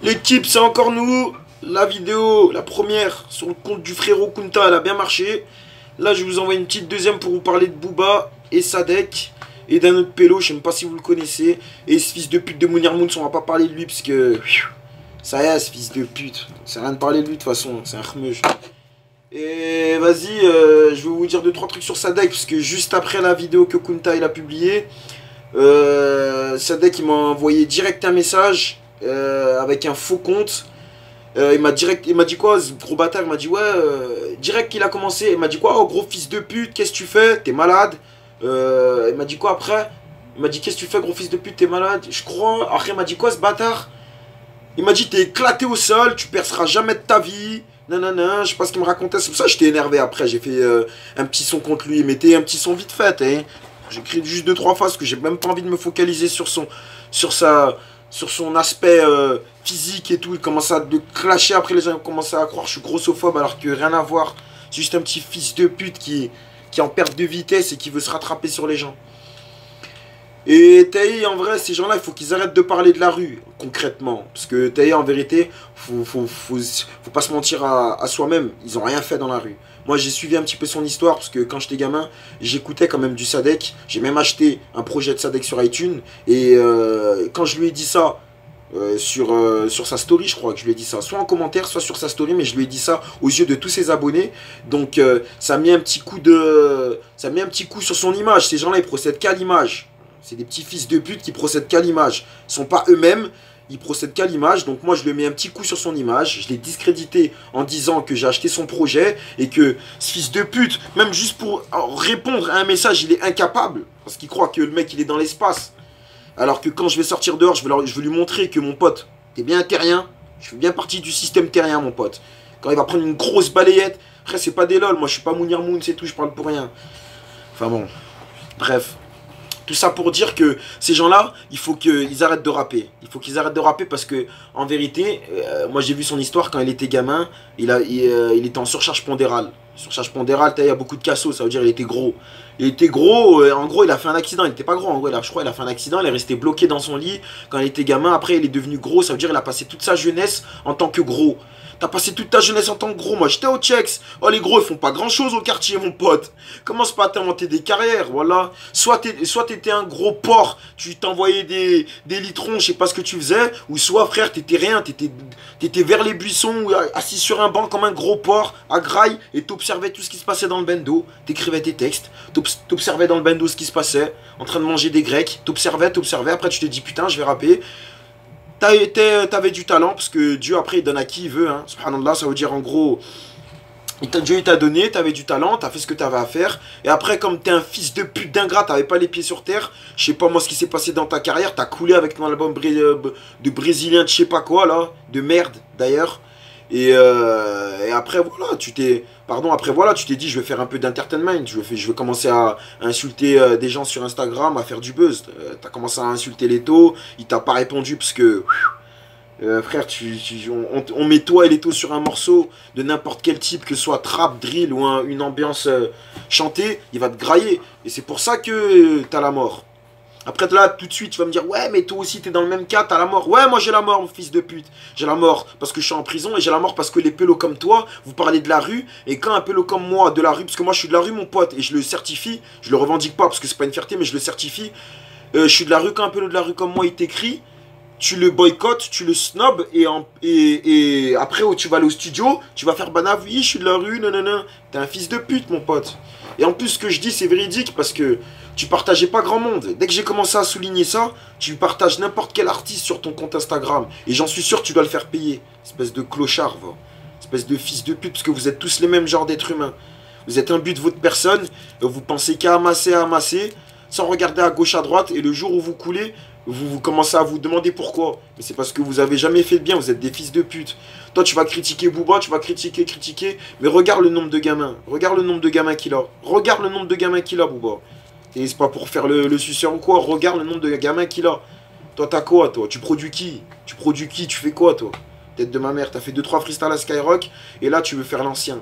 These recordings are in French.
L'équipe, c'est encore nous. La vidéo, la première, sur le compte du frérot Kunta, elle a bien marché. Là, je vous envoie une petite deuxième pour vous parler de Booba et Sadek. Et d'un autre pélo, je sais même pas si vous le connaissez. Et ce fils de pute de Mounir Moons, on va pas parler de lui parce que... Ça y est, ce fils de pute. C'est rien de parler de lui de toute façon, c'est un khmeuj. Et vas-y, je vais vous dire 2-3 trucs sur Sadek. Parce que juste après la vidéo que Kunta il a publiée, Sadek il m'a envoyé direct un message avec un faux compte. Il m'a dit quoi, ce gros bâtard, il m'a dit ouais, direct qu'il a commencé, il m'a dit quoi, oh gros fils de pute, qu'est-ce que tu fais, t'es malade. Il m'a dit quoi après, il m'a dit qu'est-ce que tu fais gros fils de pute, t'es malade, je crois. Après il m'a dit quoi ce bâtard, il m'a dit t'es éclaté au sol, tu perceras jamais de ta vie. Nanana, je sais pas ce qu'il me racontait, c'est pour ça que j'étais énervé après, j'ai fait un petit son contre lui, il mettait un petit son vite fait, hein. J'écris juste 2-3 phrases parce que j'ai même pas envie de me focaliser sur son aspect physique et tout. Il commençait à le clasher, après les gens ont commencé à croire que je suis grossophobe alors que rien à voir. C'est juste un petit fils de pute qui est en perte de vitesse et qui veut se rattraper sur les gens. Et Taï, en vrai, ces gens-là, il faut qu'ils arrêtent de parler de la rue, concrètement. Parce que Taï, en vérité, faut pas se mentir à soi-même. Ils ont rien fait dans la rue. Moi, j'ai suivi un petit peu son histoire, parce que quand j'étais gamin, j'écoutais quand même du Sadek. J'ai même acheté un projet de Sadek sur iTunes. Et quand je lui ai dit ça, sur sa story, je crois que je lui ai dit ça, soit en commentaire, soit sur sa story, mais je lui ai dit ça aux yeux de tous ses abonnés. Donc, ça a mis un petit coup sur son image. Ces gens-là, ils procèdent qu'à l'image. C'est des petits fils de pute qui procèdent qu'à l'image. Ils sont pas eux-mêmes, ils procèdent qu'à l'image. Donc moi, je lui ai mis un petit coup sur son image. Je l'ai discrédité en disant que j'ai acheté son projet et que ce fils de pute, même juste pour répondre à un message, il est incapable. Parce qu'il croit que le mec, il est dans l'espace. Alors que quand je vais sortir dehors, je vais lui montrer que mon pote, t'es bien un terrien. Je fais bien partie du système terrien, mon pote. Quand il va prendre une grosse balayette, après, c'est pas des lol. Moi, je suis pas Mounir Moon, c'est tout, je parle pour rien. Enfin bon, bref. Tout ça pour dire que ces gens-là, il faut qu'ils arrêtent de rapper. Il faut qu'ils arrêtent de rapper parce que, en vérité, moi j'ai vu son histoire quand il était gamin, il était en surcharge pondérale. Surcharge pondérale, il y a beaucoup de cassos, ça veut dire il était gros. Il était gros, en gros il a fait un accident, il n'était pas gros, en gros je crois il a fait un accident, il est resté bloqué dans son lit quand il était gamin, après il est devenu gros, ça veut dire il a passé toute sa jeunesse en tant que gros. T'as passé toute ta jeunesse en tant que gros. Moi, j'étais au Tchex. Oh, les gros, ils font pas grand chose au quartier, mon pote. Commence pas à t'inventer des carrières, voilà. Soit t'étais un gros porc, tu t'envoyais des litrons, je sais pas ce que tu faisais. Ou soit, frère, t'étais rien. T'étais vers les buissons, assis sur un banc comme un gros porc, à graille, et t'observais tout ce qui se passait dans le bendo. T'écrivais tes textes. T'observais dans le bendo ce qui se passait, en train de manger des grecs. T'observais. Après, tu t'es dit, putain, je vais rapper. T'avais du talent, parce que Dieu après il donne à qui il veut, hein. Subhanallah, ça veut dire en gros, Dieu il t'a donné, t'avais du talent, t'as fait ce que t'avais à faire, et après comme t'es un fils de pute d'ingrat, t'avais pas les pieds sur terre, je sais pas moi ce qui s'est passé dans ta carrière, t'as coulé avec ton album de brésilien de je sais pas quoi là, de merde d'ailleurs, et après voilà, après voilà, tu t'es dit je vais faire un peu d'entertainment, je vais commencer à insulter des gens sur Instagram, à faire du buzz. T'as commencé à insulter Leto, il t'a pas répondu parce que frère, on met toi et Leto sur un morceau de n'importe quel type, que ce soit trap, drill ou une ambiance chantée, il va te grailler. Et c'est pour ça que t'as la mort. Après là, tout de suite, tu vas me dire, ouais, mais toi aussi, t'es dans le même cas, t'as la mort. Ouais, moi j'ai la mort, mon fils de pute. J'ai la mort parce que je suis en prison et j'ai la mort parce que les pélos comme toi, vous parlez de la rue. Et quand un pélo comme moi, de la rue, parce que moi je suis de la rue, mon pote, et je le certifie, je le revendique pas parce que c'est pas une fierté, mais je le certifie. Je suis de la rue, quand un pélo de la rue comme moi, il t'écrit, tu le boycottes, tu le snobs, et après, tu vas aller au studio, tu vas faire banave, oui, je suis de la rue, non, non, non. T'es un fils de pute, mon pote. Et en plus, ce que je dis, c'est véridique parce que tu partageais pas grand monde. Dès que j'ai commencé à souligner ça, tu partages n'importe quel artiste sur ton compte Instagram. Et j'en suis sûr que tu dois le faire payer. Espèce de clochard, va. Espèce de fils de pute, parce que vous êtes tous les mêmes genres d'êtres humains. Vous êtes un but de votre personne, vous pensez qu'à amasser, sans regarder à gauche, à droite, et le jour où vous coulez, vous commencez à vous demander pourquoi. Mais c'est parce que vous avez jamais fait de bien, vous êtes des fils de pute. Toi, tu vas critiquer Booba, tu vas critiquer, mais regarde le nombre de gamins. Regarde le nombre de gamins qu'il a. Regarde le nombre de gamins qu'il a, Booba. Et c'est pas pour faire le suceur ou quoi. Regarde le nombre de gamins qu'il a. Toi, t'as quoi, toi? Tu produis qui? Tu fais quoi, toi? Tête de ma mère, t'as fait 2-3 freestyles à Skyrock, et là, tu veux faire l'ancien.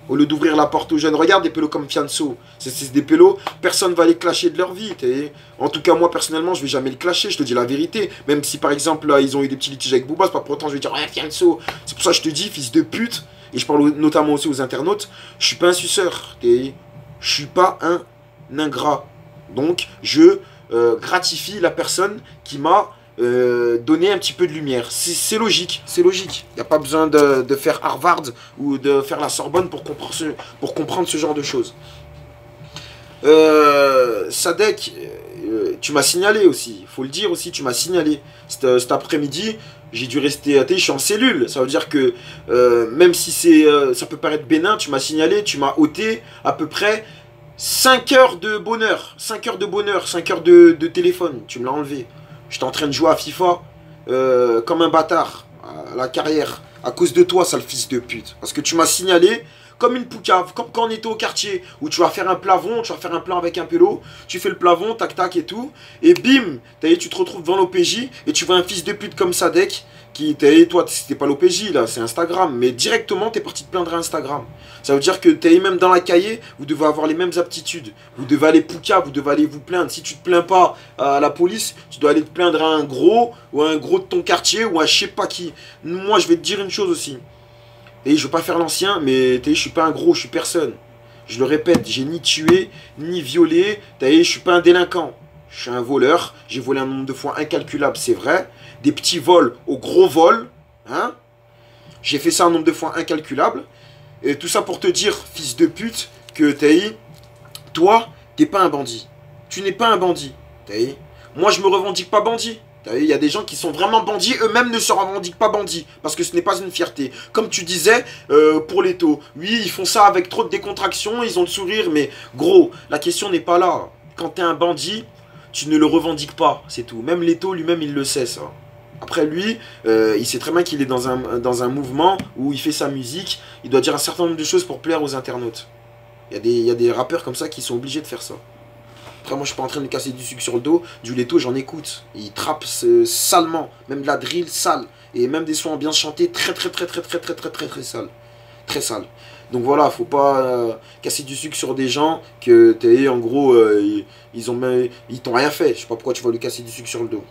Au lieu d'ouvrir la porte aux jeunes, regarde des pélos comme Fianso. C'est des pélos, personne va les clasher de leur vie. En tout cas, moi, personnellement, je vais jamais le clasher, je te dis la vérité. Même si, par exemple, là, ils ont eu des petits litiges avec Booba, c'est pas pour autant je vais dire, ouais, Fianso. C'est pour ça que je te dis, fils de pute, et je parle notamment aussi aux internautes, je suis pas un suceur. Je suis pas un ingrat. Donc, je gratifie la personne qui m'a donner un petit peu de lumière. C'est logique, c'est logique. Il n'y a pas besoin de faire Harvard ou de faire la Sorbonne pour comprendre ce genre de choses. Sadek, tu m'as signalé aussi, il faut le dire aussi, tu m'as signalé. Cet après-midi, j'ai dû rester à je suis en cellule. Ça veut dire que même si ça peut paraître bénin, tu m'as signalé, tu m'as ôté à peu près 5 heures de bonheur. 5 heures de bonheur, 5 heures de téléphone, tu me l'as enlevé. J'étais en train de jouer à FIFA comme un bâtard à la carrière. À cause de toi, sale fils de pute. Parce que tu m'as signalé comme une poucave. Comme quand on était au quartier où tu vas faire un plavon, tu vas faire un plan avec un pélo. Tu fais le plavon, tac tac et tout. Et bim, tu te retrouves devant l'OPJ et tu vois un fils de pute comme Sadek. Toi, c'était pas l'OPJ là, c'est Instagram. Mais directement, t'es parti te plaindre à Instagram. Ça veut dire que même dans la cahier, vous devez avoir les mêmes aptitudes. Vous devez aller pouca, vous devez aller vous plaindre. Si tu te plains pas à la police, tu dois aller te plaindre à un gros, ou à un gros de ton quartier, ou à je sais pas qui. Moi, je vais te dire une chose aussi. Et je veux pas faire l'ancien, mais je suis pas un gros, je suis personne. Je le répète, j'ai ni tué, ni violé. Je suis pas un délinquant. Je suis un voleur. J'ai volé un nombre de fois incalculable, c'est vrai. Des petits vols aux gros vols. Hein? J'ai fait ça un nombre de fois incalculable. Et tout ça pour te dire, fils de pute, que toi, t'es pas un bandit. Tu n'es pas un bandit. Moi, je me revendique pas bandit. Il y a des gens qui sont vraiment bandits, eux-mêmes ne se revendiquent pas bandits, parce que ce n'est pas une fierté. Comme tu disais, pour les taux, oui, ils font ça avec trop de décontraction, ils ont le sourire, mais gros, la question n'est pas là. Quand t'es un bandit, tu ne le revendiques pas, c'est tout. Même Leto lui-même, il le sait, ça. Après lui, il sait très bien qu'il est dans un mouvement où il fait sa musique, il doit dire un certain nombre de choses pour plaire aux internautes. Il y a des rappeurs comme ça qui sont obligés de faire ça. Après, moi, je suis pas en train de casser du sucre sur le dos. Du Leto, j'en écoute. Il trappe salement. Même de la drill sale. Et même des sons bien chantés, très sale. Très sale. Donc voilà, faut pas casser du sucre sur des gens que, en gros, ils t'ont rien fait. Je sais pas pourquoi tu vas lui casser du sucre sur le dos.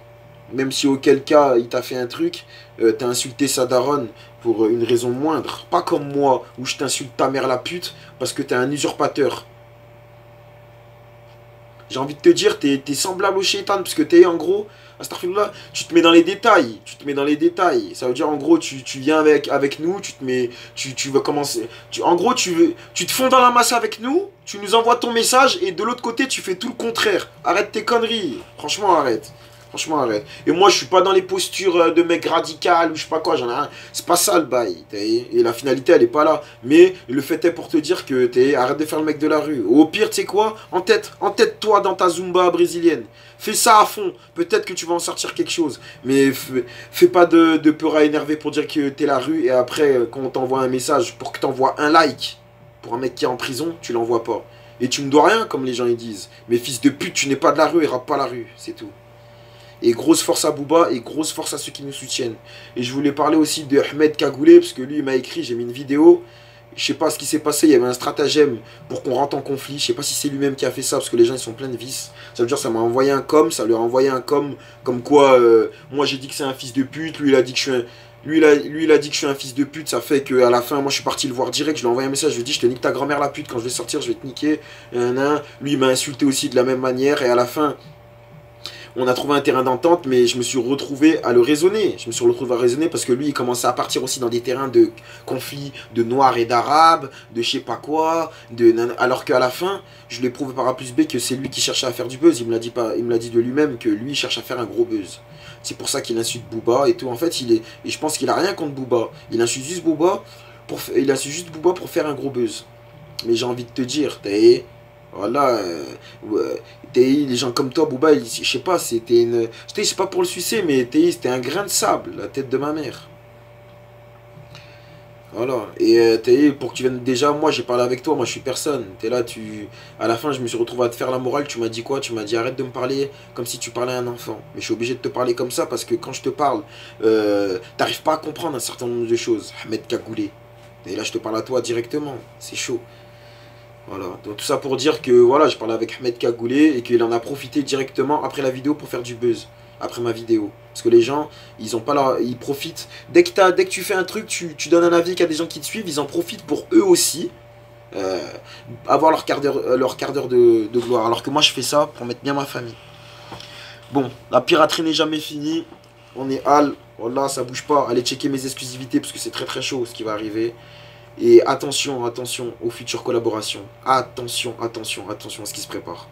Même si auquel cas, il t'a fait un truc, t'as insulté sa daronne pour une raison moindre. Pas comme moi, où je t'insulte ta mère la pute, parce que t'es un usurpateur. J'ai envie de te dire, t'es semblable au shaitan, parce que en gros, astaghfirullah, tu te mets dans les détails. Tu te mets dans les détails. Ça veut dire, en gros, tu viens avec nous, tu veux commencer. En gros, tu te fonds dans la masse avec nous, tu nous envoies ton message, et de l'autre côté, tu fais tout le contraire. Arrête tes conneries. Franchement, arrête. Franchement, arrête. Et moi, je suis pas dans les postures de mec radical ou je sais pas quoi, j'en ai rien. C'est pas ça le bail. Et la finalité, elle est pas là. Mais le fait est pour te dire que arrête de faire le mec de la rue. Au pire, tu sais quoi, en tête toi dans ta Zumba brésilienne. Fais ça à fond. Peut-être que tu vas en sortir quelque chose. Mais fais pas de peur à énerver pour dire que t'es la rue. Et après, quand on t'envoie un message pour que t'envoies un like pour un mec qui est en prison, tu l'envoies pas. Et tu me dois rien, comme les gens ils disent. Mais fils de pute, tu n'es pas de la rue et rappe pas la rue. C'est tout. Et grosse force à Booba et grosse force à ceux qui nous soutiennent. Et je voulais parler aussi de Ahmed Kagoulé, parce que lui il m'a écrit, j'ai mis une vidéo. Je sais pas ce qui s'est passé, il y avait un stratagème pour qu'on rentre en conflit. Je sais pas si c'est lui-même qui a fait ça, parce que les gens ils sont pleins de vices. Ça veut dire ça m'a envoyé un com, ça lui a envoyé un com, comme quoi moi j'ai dit que c'est un fils de pute, lui il a dit que je suis un... Lui il a dit que je suis un fils de pute, ça fait qu'à la fin, moi je suis parti le voir direct, je lui ai envoyé un message, je lui ai dit je te nique ta grand-mère la pute, quand je vais sortir je vais te niquer. Lui il m'a insulté aussi de la même manière, et à la fin... On a trouvé un terrain d'entente, mais je me suis retrouvé à le raisonner. Je me suis retrouvé à raisonner parce que lui, il commençait à partir aussi dans des terrains de conflits de noirs et d'arabes, de je sais pas quoi, alors qu'à la fin, je lui ai prouvé par A plus B que c'est lui qui cherchait à faire du buzz. Il me l'a dit pas, il me l'a dit de lui-même que lui il cherche à faire un gros buzz. C'est pour ça qu'il insulte Booba et tout. En fait, et je pense qu'il a rien contre Booba. Il insulte juste Booba pour faire un gros buzz. Mais j'ai envie de te dire, voilà, les gens comme toi, Booba, je sais pas, c'est pas pour le sucer, mais c'était un grain de sable, la tête de ma mère. Voilà, et pour que tu viennes, déjà, moi j'ai parlé avec toi, moi je suis personne. T'es là, à la fin, je me suis retrouvé à te faire la morale, tu m'as dit quoi? Tu m'as dit arrête de me parler comme si tu parlais à un enfant. Mais je suis obligé de te parler comme ça parce que quand je te parle, t'arrives pas à comprendre un certain nombre de choses, Ahmed Kagoulé. Et là, je te parle à toi directement. C'est chaud. Voilà. Donc tout ça pour dire que voilà, je parlais avec Ahmed Kagoulé et qu'il en a profité directement après la vidéo pour faire du buzz. Après ma vidéo. Parce que les gens, ils ont pas la... ils profitent. Dès que tu fais un truc, tu donnes un avis qu'il y a des gens qui te suivent, ils en profitent pour eux aussi. Avoir leur quart d'heure de gloire. Alors que moi, je fais ça pour mettre bien ma famille. Bon, la piraterie n'est jamais finie. On est Al. Voilà, ça bouge pas. Allez checker mes exclusivités parce que c'est très très chaud ce qui va arriver. Et attention, attention aux futures collaborations. Attention, attention, attention à ce qui se prépare.